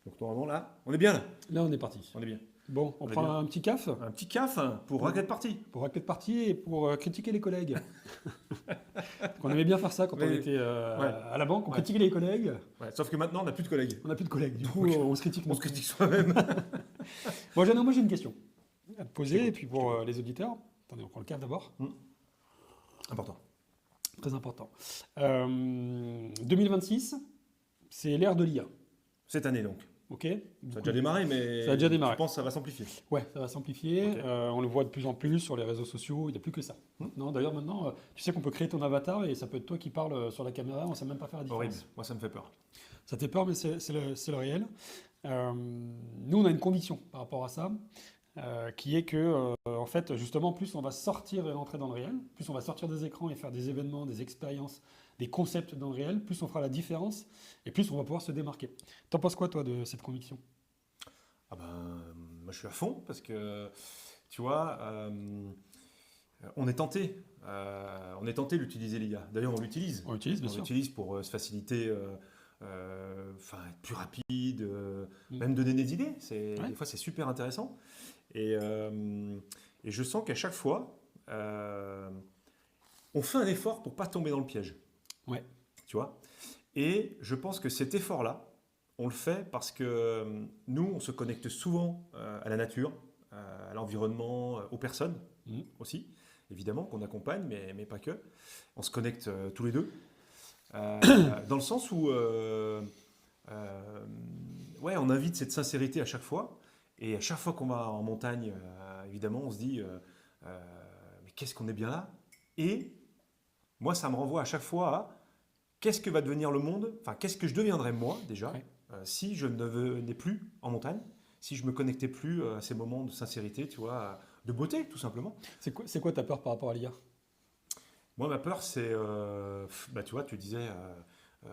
Donc normalement là, on est bien là. Là, on est parti. On est bien. Bon, on On est prend bien. un petit caf Un petit caf pour Rocket Party. pour Raquette Party et pour critiquer les collègues. On aimait bien faire ça quand on Mais, était ouais, à la banque, on ouais, critiquait les collègues. ouais. Sauf que maintenant, on n'a plus de collègues. On n'a plus de collègues, du coup, Donc, on se critique on se nous-mêmes. critique soi-même. Bon, Jeannot, moi j'ai une question à te Je poser, et t'écoute, puis je pour t'écoute. les auditeurs. Attendez, on prend le caf d'abord. Important. Très important. 2026, c'est l'ère de l'IA. Cette année donc. Ok? Ça a déjà démarré, mais Ça a déjà tu démarré. penses que ça va s'amplifier. Ouais, ça va s'amplifier. Ok. On le voit de plus en plus sur les réseaux sociaux. Il n'y a plus que ça. Non, d'ailleurs, maintenant, tu sais qu'on peut créer ton avatar et ça peut être toi qui parles sur la caméra. On ne sait même pas faire la Horrible. différence. Moi, ça me fait peur. Ça te fait peur, mais c'est le réel. Nous, on a une conviction par rapport à ça, qui est que, en fait, justement, plus on va sortir et rentrer dans le réel, plus on va sortir des écrans et faire des événements, des expériences, des concepts dans le réel, plus on fera la différence et plus on va pouvoir se démarquer. T'en penses quoi, toi, de cette conviction? Ah ben, moi, je suis à fond parce que, tu vois, on est tenté. On est tenté d'utiliser l'IA. D'ailleurs, on l'utilise. On l'utilise, bien On sûr. l'utilise pour se faciliter, enfin, être plus rapide, Mm. même donner des idées. Ouais. Des fois, c'est super intéressant. Et je sens qu'à chaque fois, on fait un effort pour pas tomber dans le piège. Ouais. Tu vois? Et je pense que cet effort-là, on le fait parce que nous, on se connecte souvent à la nature, à l'environnement, aux personnes Mm. aussi, évidemment, qu'on accompagne, mais pas que. On se connecte tous les deux, dans le sens où ouais, on invite cette sincérité à chaque fois. Et à chaque fois qu'on va en montagne, évidemment, on se dit, mais qu'est-ce qu'on est bien là? Et moi, ça me renvoie à chaque fois à qu'est-ce que va devenir le monde, enfin, qu'est-ce que je deviendrais moi déjà, Ouais. si je ne venais plus en montagne, si je me connectais plus à ces moments de sincérité, tu vois, de beauté, tout simplement. C'est quoi ta peur par rapport à l'IA? Moi, ma peur, c'est, bah, tu vois, tu disais,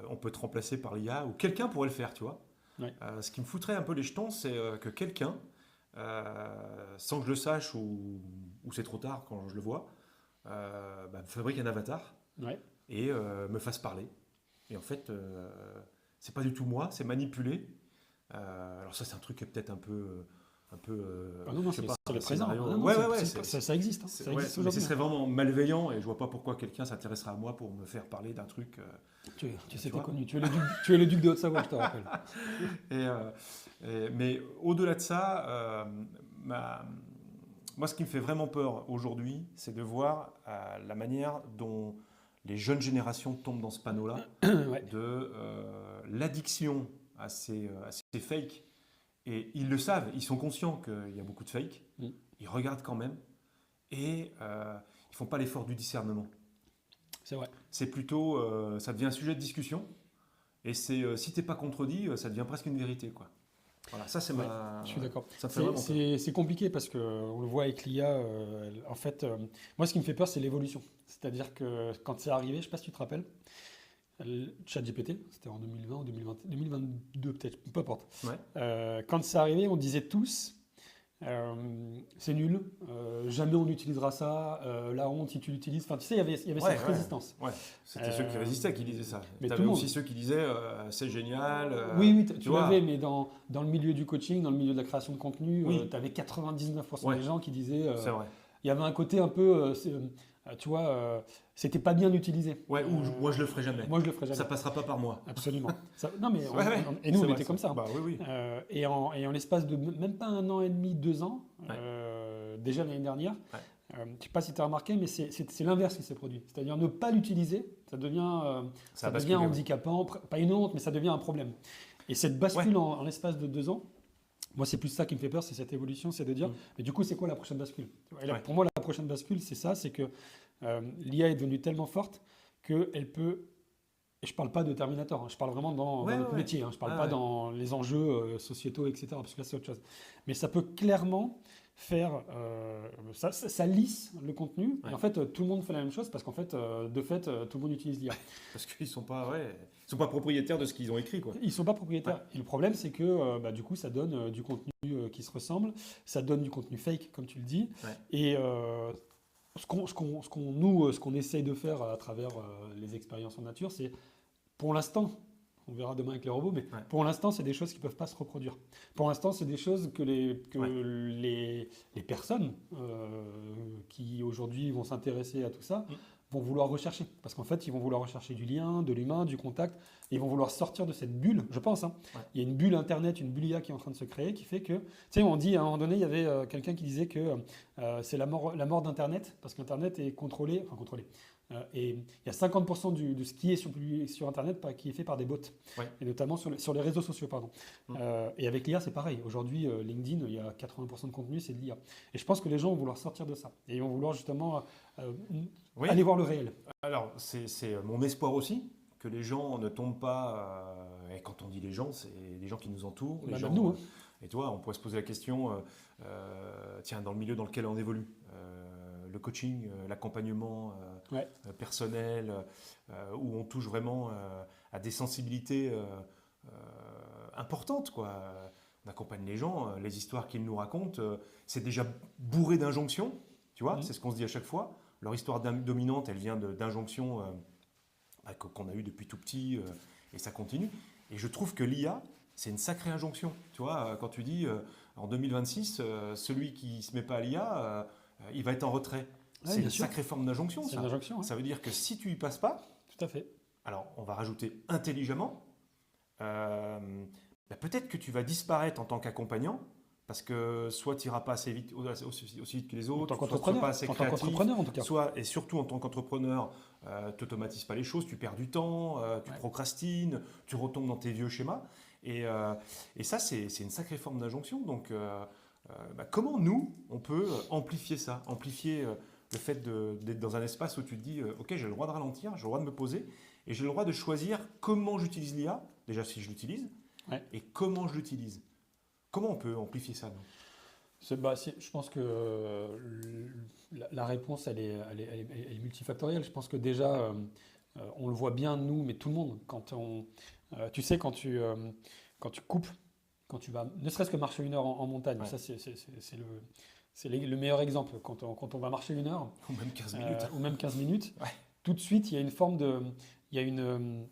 on peut te remplacer par l'IA, ou quelqu'un pourrait le faire, tu vois. Ouais. Ce qui me foutrait un peu les jetons, c'est que quelqu'un, sans que je le sache, ou c'est trop tard quand je le vois, bah, me fabrique un avatar Ouais. et me fasse parler. Et en fait, c'est pas du tout moi, c'est manipulé. Alors ça, c'est un truc qui est peut-être un peu, Ah non, non, je sais c'est pas, c'est un le présent. scénario. Ah non, non, Ouais, ouais, ouais. ça existe. Hein. Ça Ouais, existe mais ce aujourd'hui. serait vraiment malveillant et je vois pas pourquoi quelqu'un s'intéresserait à moi pour me faire parler d'un truc. Tu sais, Tu t'es vois. connu. Tu es le duc de Haute-Savoie, je te rappelle. Et, mais au-delà de ça, moi, ce qui me fait vraiment peur aujourd'hui, c'est de voir la manière dont les jeunes générations tombent dans ce panneau-là Ouais. de l'addiction à ces fakes. Et ils le savent, ils sont conscients qu'il y a beaucoup de fakes. Mm. Ils regardent quand même et ils font pas l'effort du discernement. C'est vrai. C'est plutôt, ça devient un sujet de discussion. Et c'est, si t'es pas contredit, ça devient presque une vérité, quoi. Voilà, ça c'est Ouais, ma, je suis d'accord. ça me fait vraiment peur. C'est compliqué parce qu'on le voit avec l'IA. En fait, moi, ce qui me fait peur, c'est l'évolution. C'est-à-dire que quand c'est arrivé, je ne sais pas si tu te rappelles, le ChatGPT, c'était en 2020 ou 2020, 2022 peut-être, peu importe. Ouais. Quand c'est arrivé, on disait tous, c'est nul, jamais on utilisera ça, la honte si tu l'utilises. Enfin, tu sais, il y avait Ouais, cette ouais. résistance. Ouais, c'était ceux qui résistaient qui disaient ça. Mais tout T'avais le monde. aussi ceux qui disaient c'est génial. Oui, oui, tu tu vois. l'avais, mais dans le milieu du coaching, dans le milieu de la création de contenu, Oui, tu avais 99% ouais, des gens qui disaient, c'est vrai. il y avait un côté un peu, tu vois, c'était pas bien utilisé. Ouais, ou moi je le ferai jamais. Moi, je le ferai Ça jamais. passera pas par moi. Absolument. Non, mais Ouais, ouais, et nous, c'est on vrai était ça. comme ça. Hein. Bah oui, oui. Et en l'espace de même pas 1 an et demi, 2 ans, Ouais. déjà l'année dernière, Ouais. je ne sais pas si tu as remarqué, mais c'est l'inverse qui s'est produit. C'est-à-dire ne pas l'utiliser, ça devient, Ça a devient basculé, ouais. handicapant, pas une honte, mais ça devient un problème. Et cette bascule Ouais. en l'espace de 2 ans, moi, c'est plus ça qui me fait peur, c'est cette évolution, c'est de dire, Mm. mais du coup, c'est quoi la prochaine bascule? Et là, Ouais. pour moi, la prochaine bascule, c'est ça, c'est que l'IA est devenue tellement forte qu'elle peut, et je ne parle pas de Terminator, hein, je parle vraiment dans Ouais, notre ouais. métier, hein, je ne parle Ah pas ouais. dans les enjeux sociétaux, etc., parce que là, c'est autre chose. Mais ça peut clairement faire, ça lisse le contenu, Ouais. et en fait, tout le monde fait la même chose, parce qu'en fait, de fait, tout le monde utilise l'IA. Parce qu'ils sont pas, ouais, ils sont pas propriétaires de ce qu'ils ont écrit, quoi. Ils ne sont pas propriétaires. Et le problème, c'est que du coup, ça donne du contenu qui se ressemble, ça donne du contenu fake, comme tu le dis. Ouais. Et ce qu'on essaye de faire à travers les expériences en nature, c'est pour l'instant, On verra demain avec les robots, mais Ouais. pour l'instant, c'est des choses qui ne peuvent pas se reproduire. Pour l'instant, c'est des choses que les personnes qui aujourd'hui vont s'intéresser à tout ça Mm. vont vouloir rechercher. Parce qu'en fait, ils vont vouloir rechercher du lien, de l'humain, du contact. Et ils vont vouloir sortir de cette bulle, je pense. Hein. Ouais. Il y a une bulle Internet, une bulle IA qui est en train de se créer, qui fait que... Tu sais, on dit, à un moment donné, il y avait quelqu'un qui disait que c'est la mort d'Internet, parce qu'Internet est contrôlé, et il y a 50% de ce qui est sur Internet qui est fait par des bots, Ouais. et notamment sur les réseaux sociaux. Pardon. Mm. Et avec l'IA, c'est pareil. Aujourd'hui, LinkedIn, il y a 80% de contenu, c'est de l'IA. Et je pense que les gens vont vouloir sortir de ça. Et ils vont vouloir justement Oui. aller voir le réel. Alors, c'est mon espoir aussi, que les gens ne tombent pas, et quand on dit les gens, c'est les gens qui nous entourent, les Bah, gens, même nous, hein. et toi, on pourrait se poser la question, tiens, dans le milieu dans lequel on évolue, le coaching, l'accompagnement Ouais. personnel, où on touche vraiment à des sensibilités importantes, quoi. On accompagne les gens, les histoires qu'ils nous racontent, c'est déjà bourré d'injonctions, tu vois, Mhm. c'est ce qu'on se dit à chaque fois. Leur histoire dominante, elle vient d'injonctions qu'on a eues depuis tout petit, et ça continue. Et je trouve que l'IA, c'est une sacrée injonction. Tu vois, quand tu dis en 2026, celui qui ne se met pas à l'IA, il va être en retrait. Ouais, C'est bien une sûr. sacrée forme d'injonction, C'est ça. une injonction. Ouais. Ça veut dire que si tu y passes pas, Tout à fait. alors on va rajouter intelligemment, peut-être que tu vas disparaître en tant qu'accompagnant, parce que soit tu n'iras pas assez vite, aussi vite que les En autres, tant soit tu seras qu'entrepreneur, pas assez créatif, en tout cas. soit, et surtout en tant qu'entrepreneur, tu n'automatises pas les choses, tu perds du temps, tu Ouais. procrastines, tu retombes dans tes vieux schémas. Et ça, c'est une sacrée forme d'injonction. Donc, comment nous, on peut amplifier ça, amplifier le fait d'être dans un espace où tu te dis, OK, j'ai le droit de ralentir, j'ai le droit de me poser, et j'ai le droit de choisir comment j'utilise l'IA, déjà si je l'utilise, Ouais. et comment je l'utilise. Comment on peut amplifier ça, nous? Je pense que la réponse, elle est multifactorielle. Je pense que déjà, on le voit bien, nous, mais tout le monde, tu sais, quand tu coupes, quand tu vas, ne serait-ce que marcher 1 heure en montagne, Ouais. ça c'est le meilleur exemple. Quand on va marcher 1 heure, Ou même 15 minutes. ou même 15 minutes, Ouais. tout de suite, il y a une forme de... Il y a une,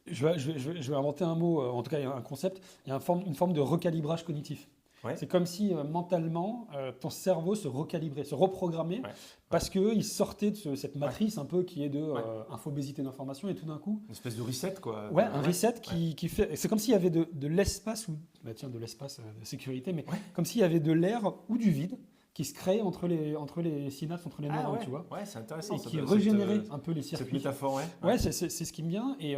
je vais inventer un mot, en tout cas il y a un concept, il y a une forme de recalibrage cognitif. Ouais. C'est comme si mentalement, ton cerveau se recalibrait, se reprogrammait, Ouais. parce qu'il sortait de cette matrice un peu qui est de Ouais. infobésité d'information, et tout d'un coup, Une espèce de reset, quoi. ouais, un reset qui fait... C'est comme s'il y avait de l'espace, de l'espace de sécurité, mais Ouais. comme s'il y avait de l'air ou du vide qui se crée entre les synapses, entre les neurones, ouais. tu vois, Ouais, c'est intéressant. et ça, qui cette, régénérait un peu les cette circuits. métaphore, ouais. Ouais, c'est ce qui me vient, et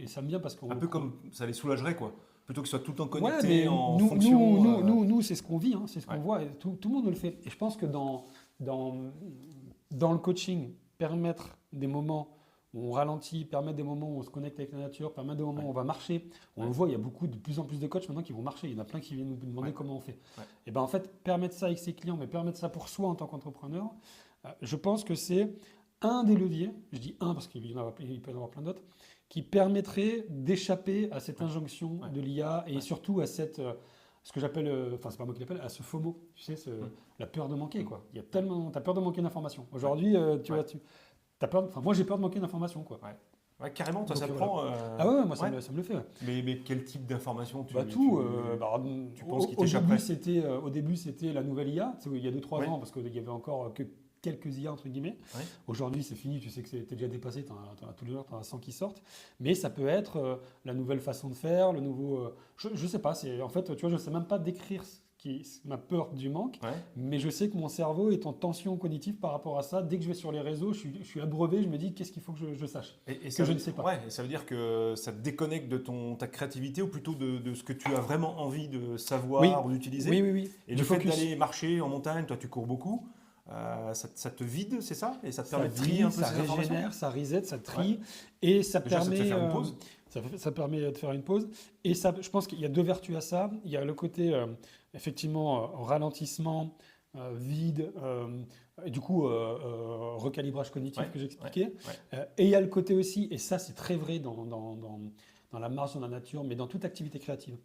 ça me vient parce qu'on... Un peu comme ça les soulagerait, quoi. Plutôt qu'ils soient tout le temps Ouais, connectés mais en nous, fonction. nous, c'est ce qu'on vit, hein, c'est ce qu'on Ouais. voit, et tout le monde le fait. Et je pense que dans le coaching, permettre des moments où on ralentit, permettre des moments où on se connecte avec la nature, permettre des moments où on va marcher. On le voit, il y a de plus en plus de coachs maintenant qui vont marcher. Il y en a plein qui viennent nous demander Ouais. comment on fait. Ouais. Et ben en fait, permettre ça avec ses clients, mais permettre ça pour soi en tant qu'entrepreneur, je pense que c'est un des leviers, je dis un parce qu'il peut y en avoir plein d'autres, qui permettrait d'échapper à cette injonction Ouais. de l'IA et Ouais. surtout à cette... ce que j'appelle, enfin c'est pas moi qui l'appelle, à ce FOMO, tu sais, la peur de manquer, quoi. Il y a tellement, t'as peur de manquer d'informations. Aujourd'hui, tu vois, t'as peur, enfin moi j'ai peur de manquer d'informations, quoi. Ouais, carrément, toi, Donc, ça te voilà. prend. Ah ouais, moi ça, ouais. me le fait. Ouais. Mais quel type d'information tu Bah tout. Tu penses qu'il t'échapperait au début c'était la nouvelle IA, il y a 2-3 Ouais. ans, parce qu'il y avait encore que quelques IA entre guillemets. Ouais. Aujourd'hui c'est fini, tu sais que c'était déjà dépassé, tous les jours t'en as 100 qui sortent. Mais ça peut être la nouvelle façon de faire, le nouveau... je sais pas, en fait, tu vois, je sais même pas décrire ma peur du manque, Ouais. mais je sais que mon cerveau est en tension cognitive par rapport à ça. Dès que je vais sur les réseaux, je suis abreuvé, je me dis qu'est-ce qu'il faut que je sache, Et que je ne sais pas. Ouais, et ça veut dire que ça te déconnecte de ta créativité ou plutôt de ce que tu as vraiment envie de savoir ou d'utiliser. Oui. Et Du le fait focus. d'aller marcher en montagne, toi tu cours beaucoup, ça te vide, c'est ça? Et ça te permet de Ça trier un peu ça ces informations? régénère, ça reset, ça trie, et ça Déjà, ça te permet, fait faire une pause. ça permet de faire une pause. Et ça, je pense qu'il y a 2 vertus à ça. Il y a le côté, effectivement, ralentissement, vide, et du coup, recalibrage cognitif Ouais, que j'expliquais. ouais. Et il y a le côté aussi, et ça c'est très vrai dans la marche, dans la nature, mais dans toute activité créative,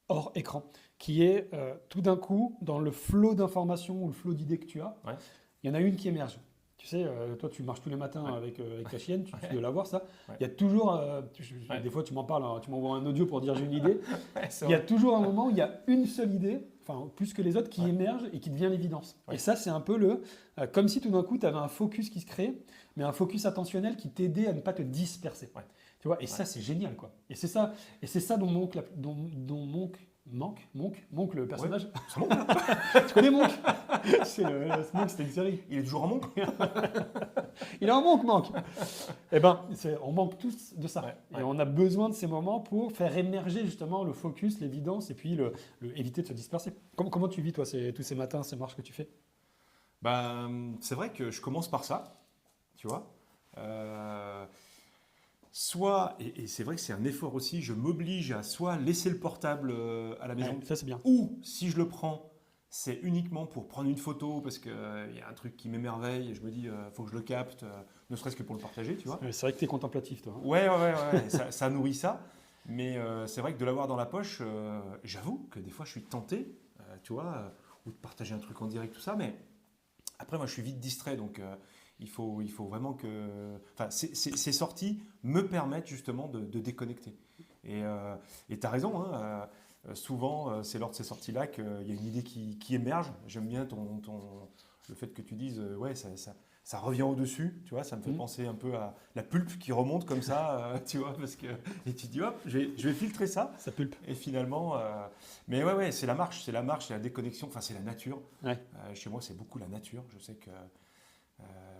hors écran, qui est tout d'un coup, dans le flot d'informations ou le flot d'idées que tu as, Ouais. il y en a une qui émerge. Tu sais, toi, tu marches tous les matins Ouais. avec ta chienne, tu dois l'avoir, ça. Ouais. Il y a toujours, Ouais. des fois, tu m'en parles, hein, tu m'envoies un audio pour dire j'ai une idée. Ouais, c'est Il y a vrai. toujours un moment où il y a une seule idée, enfin, plus que les autres, qui Ouais. émerge et qui devient l'évidence. Ouais. Et ça, c'est un peu comme si tout d'un coup, tu avais un focus qui se crée, mais un focus attentionnel qui t'aidait à ne pas te disperser. Ouais. Tu vois, et ça, c'est génial, quoi. Et c'est ça dont Monk, le personnage. C'est bon, là. Tu connais Monk? Monk, c'était une série. Il est toujours en monk. Il est un Monk. Eh ben, on manque tous de ça. Ouais, Et ouais. on a besoin de ces moments pour faire émerger justement le focus, l'évidence et puis éviter de se disperser. Comment tu vis, toi, tous ces matins, ces marches que tu fais? C'est vrai que je commence par ça, tu vois. Soit, et c'est vrai que c'est un effort aussi, je m'oblige à soit laisser le portable à la maison, Ouais, ça, c'est bien. ou si je le prends, c'est uniquement pour prendre une photo parce qu'il y a un truc qui m'émerveille et je me dis, faut que je le capte, ne serait-ce que pour le partager, tu vois. C'est vrai que tu es contemplatif, toi. Ouais, ça nourrit ça. Mais c'est vrai que de l'avoir dans la poche, j'avoue que des fois je suis tenté, tu vois, ou de partager un truc en direct, tout ça, mais après moi je suis vite distrait, donc il faut vraiment que... Enfin, ces sorties me permettent justement de déconnecter. Et tu as raison, hein, souvent c'est lors de ces sorties-là qu'il y a une idée qui émerge. J'aime bien le fait que tu dises, ouais, ça revient au-dessus, tu vois, ça me fait penser un peu à la pulpe qui remonte comme ça, tu vois, parce que... Et tu dis, hop, je vais filtrer ça. Ça pulpe. Et finalement... Mais ouais, c'est la marche, c'est la déconnexion, enfin c'est la nature. Ouais. Chez moi, c'est beaucoup la nature. Je sais que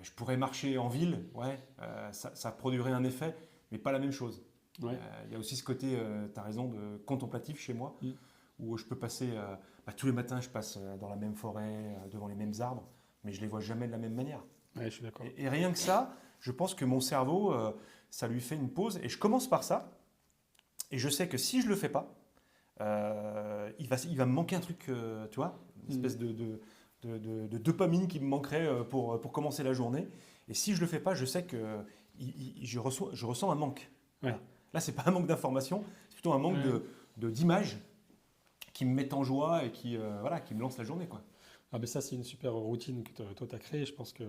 je pourrais marcher en ville, ouais, ça produirait un effet, mais pas la même chose. Ouais. Il y a aussi ce côté, tu as raison, de contemplatif chez moi, Mm. où je peux passer, tous les matins, je passe dans la même forêt, devant les mêmes arbres, mais je les vois jamais de la même manière. Ouais, je suis d'accord. Et rien que ça, je pense que mon cerveau, ça lui fait une pause, et je commence par ça, et je sais que si je le fais pas, il va me manquer un truc, tu vois, une espèce de dopamine qui me manquerait pour commencer la journée. Et si je le fais pas, je sais que je ressens un manque. Ouais. Voilà. Là, c'est pas un manque d'information, c'est plutôt un manque d'images qui me mettent en joie et qui me lance la journée, quoi. Ah ben ça, c'est une super routine que toi, tu as créée, je pense que...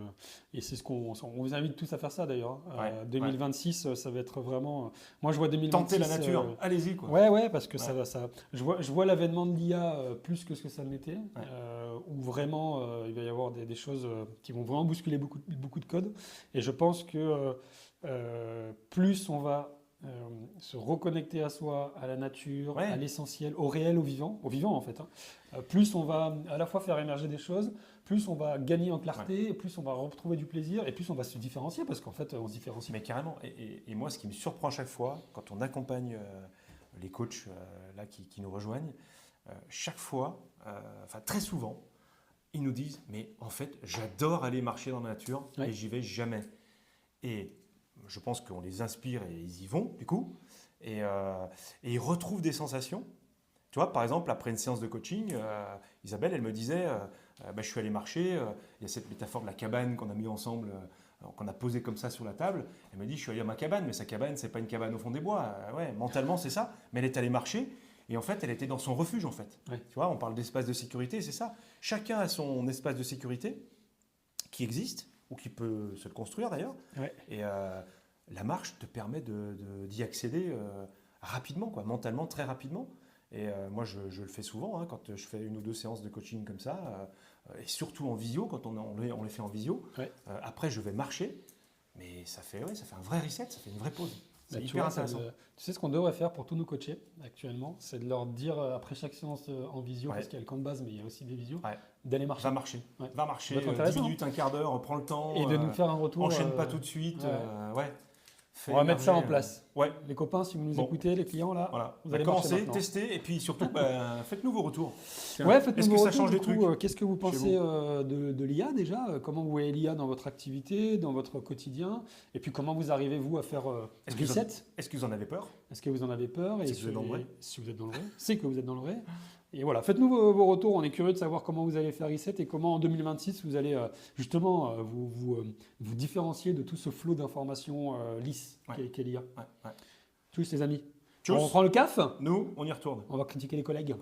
Et c'est on vous invite tous à faire ça, d'ailleurs. Ouais, 2026, ça va être vraiment... Moi, je vois 2026... Tenter la nature, allez-y, quoi. Ouais, parce que Ouais. je vois l'avènement de l'IA plus que ce que ça l'était, Ouais. où vraiment, il va y avoir des choses qui vont vraiment bousculer beaucoup de codes. Et je pense que plus on va se reconnecter à soi, à la nature, Ouais. à l'essentiel, au réel, au vivant en fait, hein. Plus on va à la fois faire émerger des choses, plus on va gagner en clarté, plus on va retrouver du plaisir, et plus on va se différencier, parce qu'en fait, on se différencie. Mais carrément. Et moi, ce qui me surprend à chaque fois, quand on accompagne les coachs là, qui nous rejoignent, chaque fois, enfin très souvent, ils nous disent, mais en fait, j'adore aller marcher dans la nature Ouais. et j'y vais jamais. Et je pense qu'on les inspire et ils y vont, du coup. Et ils retrouvent des sensations. Tu vois, par exemple, après une séance de coaching, Isabelle, elle me disait, je suis allé marcher, il y a cette métaphore de la cabane qu'on a mis ensemble, qu'on a posée comme ça sur la table. Elle me dit, je suis allé à ma cabane, mais sa cabane, c'est pas une cabane au fond des bois. Ouais, mentalement, c'est ça. Mais elle est allée marcher et en fait, elle était dans son refuge, en fait. Ouais. Tu vois, on parle d'espace de sécurité, c'est ça. Chacun a son espace de sécurité qui existe ou qui peut se le construire d'ailleurs. Ouais. Et la marche te permet d'y accéder rapidement, quoi, mentalement, très rapidement. Et moi, je le fais souvent, hein, quand je fais une ou deux séances de coaching comme ça, et surtout en visio, quand on les fait en visio. Ouais. Après, je vais marcher, mais ça fait un vrai reset, ça fait une vraie pause. C'est Bah, tu hyper vois, intéressant. tu sais ce qu'on devrait faire pour tous nos coachés actuellement, c'est de leur dire après chaque séance en visio, Ouais. parce qu'il y a le camp de base, mais il y a aussi des visios, Ouais. d'aller marcher. Va marcher, Ouais. va marcher, Ça va être 10 intéressant, minutes, un quart d'heure, prends le temps. Et de nous faire un retour. Enchaîne pas tout de suite. ouais. Ouais. Fais On va mettre ça en émerger, place. Ouais, Les copains, si vous nous Bon. écoutez, les clients là, voilà. vous On va allez marcher commencer, maintenant. tester, et puis surtout, faites-nous vos retours. Ouais, faites-nous Est-ce vos que ça retours, change du des coup, trucs qu'est-ce que vous chez pensez de l'IA déjà? Comment vous voyez l'IA dans votre activité, dans votre quotidien? Et puis comment vous arrivez, vous, à faire Est-ce que vous reset? Est-ce que vous en avez peur? Est-ce que vous en avez peur? C'est que vous êtes dans le vrai. Si vous êtes dans le vrai, c'est que vous êtes dans le vrai. Et voilà, faites-nous vos retours. On est curieux de savoir comment vous allez faire reset et comment en 2026 vous allez justement vous différencier de tout ce flot d'informations lisses qu'est l'IA. Ouais. Tchuss les amis. Tchuss. On prend le CAF, Nous, on y retourne. on va critiquer les collègues.